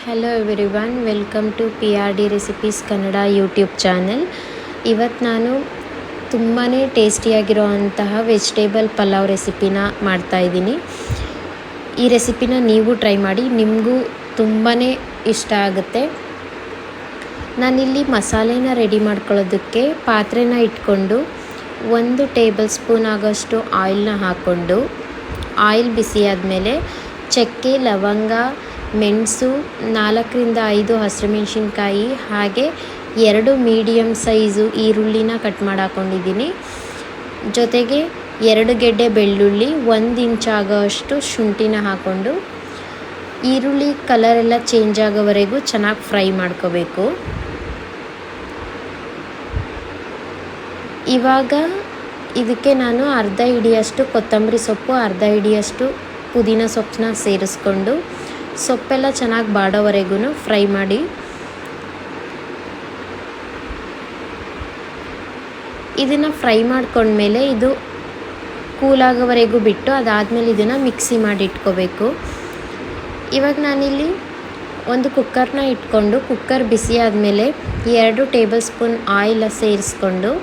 Hello everyone, welcome to PRD recipes Kannada YouTube channel. ಇವತ್ತು ನಾನು ತುಂಬಾ ಟೇಸ್ಟಿಯಾಗಿರೋ ಅಂತಹ ವೆಜಿಟೇಬಲ್ ಪಲಾವ್ ರೆಸಿಪಿನ ಮಾಡ್ತಾಯಿದ್ದೀನಿ. ಈ ರೆಸಿಪಿನ ನೀವು ಟ್ರೈ ಮಾಡಿ, ನಿಮಗೂ ತುಂಬಾ ಇಷ್ಟ ಆಗುತ್ತೆ. ನಾನಿಲ್ಲಿ ಮಸಾಲೆನ ರೆಡಿ ಮಾಡ್ಕೊಳ್ಳೋದಕ್ಕೆ ಪಾತ್ರೆನ ಇಟ್ಕೊಂಡು 1 ಟೇಬಲ್ ಸ್ಪೂನ್ ಆಗೋಷ್ಟು ಆಯಿಲ್ನ ಹಾಕ್ಕೊಂಡು, ಆಯಿಲ್ ಬಿಸಿ ಆದಮೇಲೆ ಚಕ್ಕೆ, ಲವಂಗ, ಮೆಣಸು, 4ರಿಂದ 5 ಹಸಿರುಮೆಣಸಿನ್ಕಾಯಿ, ಹಾಗೆ 2 ಮೀಡಿಯಮ್ ಸೈಜು ಈರುಳ್ಳಿನ ಕಟ್ ಮಾಡಿ ಹಾಕ್ಕೊಂಡಿದ್ದೀನಿ. ಜೊತೆಗೆ 2 ಗೆಡ್ಡೆ ಬೆಳ್ಳುಳ್ಳಿ, 1 ಇಂಚ್ ಆಗೋಷ್ಟು ಶುಂಠಿನ ಹಾಕ್ಕೊಂಡು ಈರುಳ್ಳಿ ಕಲರೆಲ್ಲ ಚೇಂಜ್ ಆಗೋವರೆಗೂ ಚೆನ್ನಾಗಿ ಫ್ರೈ ಮಾಡ್ಕೋಬೇಕು. ಇವಾಗ ಇದಕ್ಕೆ ನಾನು ಅರ್ಧ ಹಿಡಿಯಷ್ಟು ಕೊತ್ತಂಬರಿ ಸೊಪ್ಪು, ಅರ್ಧ ಹಿಡಿಯಷ್ಟು ಪುದೀನ ಸೊಪ್ಪನ್ನ ಸೇರಿಸ್ಕೊಂಡು ಸೊಪ್ಪೆಲ್ಲ ಚೆನ್ನಾಗಿ ಬಾಡೋವರೆಗೂ ಫ್ರೈ ಮಾಡಿ. ಇದನ್ನು ಫ್ರೈ ಮಾಡ್ಕೊಂಡ್ಮೇಲೆ ಇದು ಕೂಲಾಗೋವರೆಗೂ ಬಿಟ್ಟು ಅದಾದಮೇಲೆ ಇದನ್ನು ಮಿಕ್ಸಿ ಮಾಡಿ ಇಟ್ಕೋಬೇಕು. ಇವಾಗ ನಾನಿಲ್ಲಿ ಒಂದು ಕುಕ್ಕರ್ನ ಇಟ್ಕೊಂಡು, ಕುಕ್ಕರ್ ಬಿಸಿ ಆದಮೇಲೆ 2 ಟೇಬಲ್ ಸ್ಪೂನ್ ಆಯಿಲ್ ಸೇರಿಸ್ಕೊಂಡು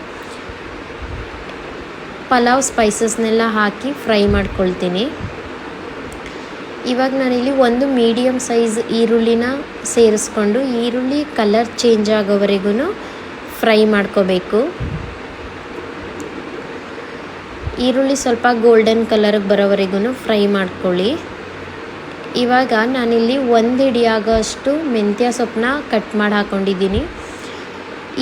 ಪಲಾವ್ ಸ್ಪೈಸಸ್ನೆಲ್ಲ ಹಾಕಿ ಫ್ರೈ ಮಾಡ್ಕೊಳ್ತೀನಿ. ಇವಾಗ ನಾನಿಲ್ಲಿ 1 ಮೀಡಿಯಮ್ ಸೈಜ್ ಈರುಳ್ಳಿನ ಸೇರಿಸ್ಕೊಂಡು ಈರುಳ್ಳಿ ಕಲರ್ ಚೇಂಜ್ ಆಗೋವರೆಗೂ ಫ್ರೈ ಮಾಡ್ಕೋಬೇಕು. ಈರುಳ್ಳಿ ಸ್ವಲ್ಪ ಗೋಲ್ಡನ್ ಕಲರ್ಗೆ ಬರೋವರೆಗೂ ಫ್ರೈ ಮಾಡ್ಕೊಳ್ಳಿ. ಇವಾಗ ನಾನಿಲ್ಲಿ 1 ಹಿಡಿ ಆಗೋಷ್ಟು ಮೆಂತ್ಯ ಸೊಪ್ಪನ್ನ ಕಟ್ ಮಾಡಿ ಹಾಕ್ಕೊಂಡಿದ್ದೀನಿ.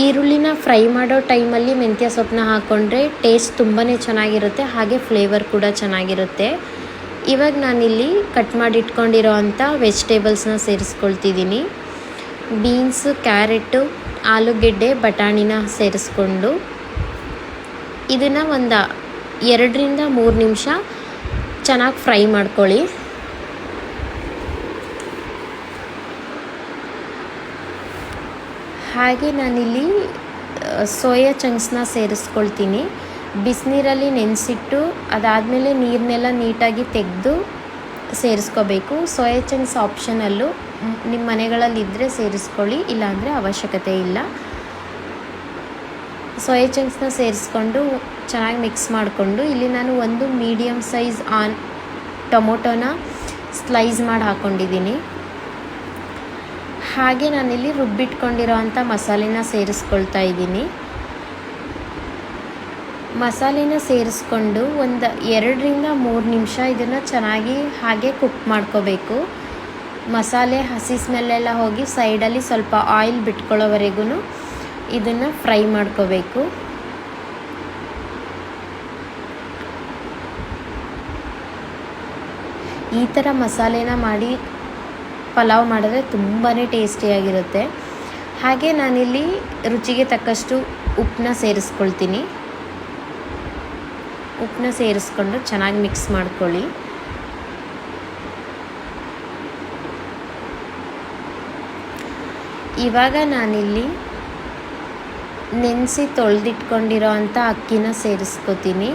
ಈರುಳ್ಳಿನ ಫ್ರೈ ಮಾಡೋ ಟೈಮಲ್ಲಿ ಮೆಂತ್ಯ ಸೊಪ್ಪನ್ನ ಹಾಕ್ಕೊಂಡ್ರೆ ಟೇಸ್ಟ್ ತುಂಬಾ ಚೆನ್ನಾಗಿರುತ್ತೆ, ಹಾಗೆ ಫ್ಲೇವರ್ ಕೂಡ ಚೆನ್ನಾಗಿರುತ್ತೆ. ಇವಾಗ ನಾನಿಲ್ಲಿ ಕಟ್ ಮಾಡಿ ಇಟ್ಕೊಂಡಿರೋ ಅಂಥ ವೆಜಿಟೇಬಲ್ಸ್ನ ಸೇರಿಸ್ಕೊಳ್ತಿದ್ದೀನಿ. ಬೀನ್ಸು, ಕ್ಯಾರೆಟು, ಆಲೂಗೆಡ್ಡೆ, ಬಟಾಣಿನ ಸೇರಿಸ್ಕೊಂಡು ಇದನ್ನು ಒಂದು 2ರಿಂದ 3 ನಿಮಿಷ ಚೆನ್ನಾಗಿ ಫ್ರೈ ಮಾಡ್ಕೊಳ್ಳಿ. ಹಾಗೆ ನಾನಿಲ್ಲಿ ಸೋಯಾ ಚಂಕ್ಸ್ನ ಸೇರಿಸ್ಕೊಳ್ತೀನಿ. ಬಿಸಿನೀರಲ್ಲಿ ನೆನೆಸಿಟ್ಟು ಅದಾದಮೇಲೆ ನೀರನ್ನೆಲ್ಲ ನೀಟಾಗಿ ತೆಗೆದು ಸೇರಿಸ್ಕೋಬೇಕು. ಸೋಯಾ ಚಂಕ್ಸ್ ಆಪ್ಷನಲ್ಲು, ನಿಮ್ಮ ಮನೆಗಳಲ್ಲಿದ್ದರೆ ಸೇರಿಸ್ಕೊಳ್ಳಿ, ಇಲ್ಲಾಂದರೆ ಅವಶ್ಯಕತೆ ಇಲ್ಲ. ಸೋಯಾ ಚಂಕ್ಸ್ನ ಸೇರಿಸ್ಕೊಂಡು ಚೆನ್ನಾಗಿ ಮಿಕ್ಸ್ ಮಾಡಿಕೊಂಡು, ಇಲ್ಲಿ ನಾನು 1 ಮೀಡಿಯಮ್ ಸೈಜ್ ಟೊಮೊಟೊನ ಸ್ಲೈಸ್ ಮಾಡಿ ಹಾಕ್ಕೊಂಡಿದ್ದೀನಿ. ಹಾಗೆ ನಾನಿಲ್ಲಿ ರುಬ್ಬಿಟ್ಕೊಂಡಿರೋ ಅಂಥ ಮಸಾಲೆನ ಸೇರಿಸ್ಕೊಳ್ತಾ ಇದ್ದೀನಿ. ಮಸಾಲೆನ ಸೇರಿಸ್ಕೊಂಡು ಒಂದು 2ರಿಂದ 3 ನಿಮಿಷ ಇದನ್ನು ಚೆನ್ನಾಗಿ ಹಾಗೆ ಕುಕ್ ಮಾಡ್ಕೋಬೇಕು. ಮಸಾಲೆ ಹಸಿ ಸ್ಮೆಲ್ಲೆಲ್ಲ ಹೋಗಿ ಸೈಡಲ್ಲಿ ಸ್ವಲ್ಪ ಆಯಿಲ್ ಬಿಟ್ಕೊಳ್ಳೋವರೆಗೂ ಇದನ್ನು ಫ್ರೈ ಮಾಡ್ಕೋಬೇಕು. ಈ ಥರ ಮಸಾಲೆನ ಮಾಡಿ ಪಲಾವ್ ಮಾಡಿದ್ರೆ ತುಂಬಾ ಟೇಸ್ಟಿಯಾಗಿರುತ್ತೆ. ಹಾಗೆ ನಾನಿಲ್ಲಿ ರುಚಿಗೆ ತಕ್ಕಷ್ಟು ಉಪ್ಪನ್ನ ಸೇರಿಸ್ಕೊಳ್ತೀನಿ. ಉಪ್ಪನ್ನ ಸೇರಿಸ್ಕೊಂಡು ಚೆನ್ನಾಗಿ ಮಿಕ್ಸ್ ಮಾಡ್ಕೊಳ್ಳಿ. ಇವಾಗ ನಾನಿಲ್ಲಿ ನೆನೆಸಿ ತೊಳೆದಿಟ್ಕೊಂಡಿರೋ ಅಂಥ ಅಕ್ಕಿನ ಸೇರಿಸ್ಕೊತೀನಿ.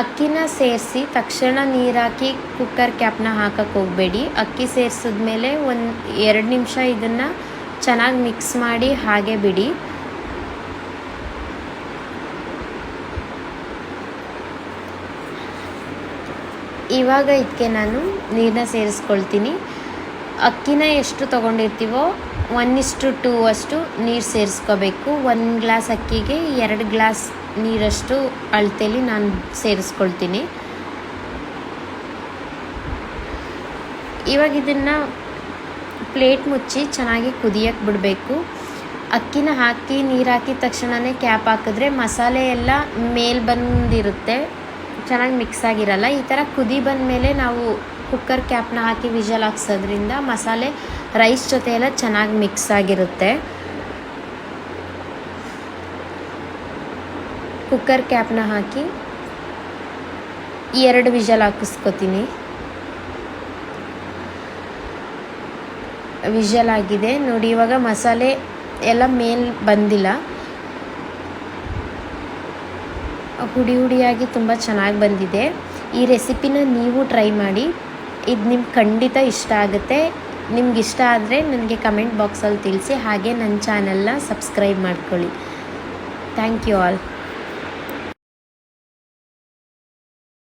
ಅಕ್ಕಿನ ಸೇರಿಸಿ ತಕ್ಷಣ ನೀರು ಹಾಕಿ ಕುಕ್ಕರ್ ಕ್ಯಾಪ್ನ ಹಾಕಕ್ಕೆ ಹೋಗಬೇಡಿ. ಅಕ್ಕಿ ಸೇರಿಸಿದ್ಮೇಲೆ 1-2 ನಿಮಿಷ ಇದನ್ನು ಚೆನ್ನಾಗಿ ಮಿಕ್ಸ್ ಮಾಡಿ ಹಾಗೆ ಬಿಡಿ. ಇವಾಗ ಇದಕ್ಕೆ ನಾನು ನೀರನ್ನ ಸೇರಿಸ್ಕೊಳ್ತೀನಿ. ಅಕ್ಕಿನ ಎಷ್ಟು ತೊಗೊಂಡಿರ್ತೀವೋ 1:2 ಅಷ್ಟು ನೀರು ಸೇರಿಸ್ಕೋಬೇಕು. 1 ಗ್ಲಾಸ್ ಅಕ್ಕಿಗೆ 2 ಗ್ಲಾಸ್ ನೀರಷ್ಟು ಅಳತೆಯಲ್ಲಿ ನಾನು ಸೇರಿಸ್ಕೊಳ್ತೀನಿ. ಇವಾಗ ಇದನ್ನು ಪ್ಲೇಟ್ ಮುಚ್ಚಿ ಚೆನ್ನಾಗಿ ಕುದಿಯಕ್ಕೆ ಬಿಡಬೇಕು. ಅಕ್ಕಿನ ಹಾಕಿ ನೀರು ಹಾಕಿದ ತಕ್ಷಣವೇ ಕ್ಯಾಪ್ ಹಾಕಿದ್ರೆ ಮಸಾಲೆ ಎಲ್ಲ ಮೇಲೆ ಬಂದಿರುತ್ತೆ, ಚೆನ್ನಾಗಿ ಮಿಕ್ಸ್ ಆಗಿರಲ್ಲ. ಈ ಥರ ಕುದಿ ಬಂದ ಮೇಲೆ ನಾವು ಕುಕ್ಕರ್ ಕ್ಯಾಪ್ನ ಹಾಕಿ ವಿಷಲ್ ಹಾಕ್ಸೋದ್ರಿಂದ ಮಸಾಲೆ ರೈಸ್ ಜೊತೆ ಎಲ್ಲ ಚೆನ್ನಾಗಿ ಮಿಕ್ಸ್ ಆಗಿರುತ್ತೆ. ಕುಕ್ಕರ್ ಕ್ಯಾಪ್ನ ಹಾಕಿ 2 ವಿಷಲ್ ಹಾಕಿಸ್ಕೊತೀನಿ. ವಿಷಲ್ ಆಗಿದೆ ನೋಡಿ. ಇವಾಗ ಮಸಾಲೆ ಎಲ್ಲ ಮೇಲೆ ಬಂದಿಲ್ಲ, ಹುಡಿ ಹುಡಿಯಾಗಿ ತುಂಬ ಚೆನ್ನಾಗಿ ಬಂದಿದೆ. ಈ ರೆಸಿಪಿನ ನೀವು ಟ್ರೈ ಮಾಡಿ, ಇದು ನಿಮ್ಗೆ ಖಂಡಿತ ಇಷ್ಟ ಆಗುತ್ತೆ. ನಿಮ್ಗೆ ಇಷ್ಟ ಆದರೆ ನನಗೆ ಕಮೆಂಟ್ ಬಾಕ್ಸಲ್ಲಿ ತಿಳಿಸಿ. ಹಾಗೆ ನನ್ನ ಚಾನಲ್ನ ಸಬ್ಸ್ಕ್ರೈಬ್ ಮಾಡ್ಕೊಳ್ಳಿ. Thank you all.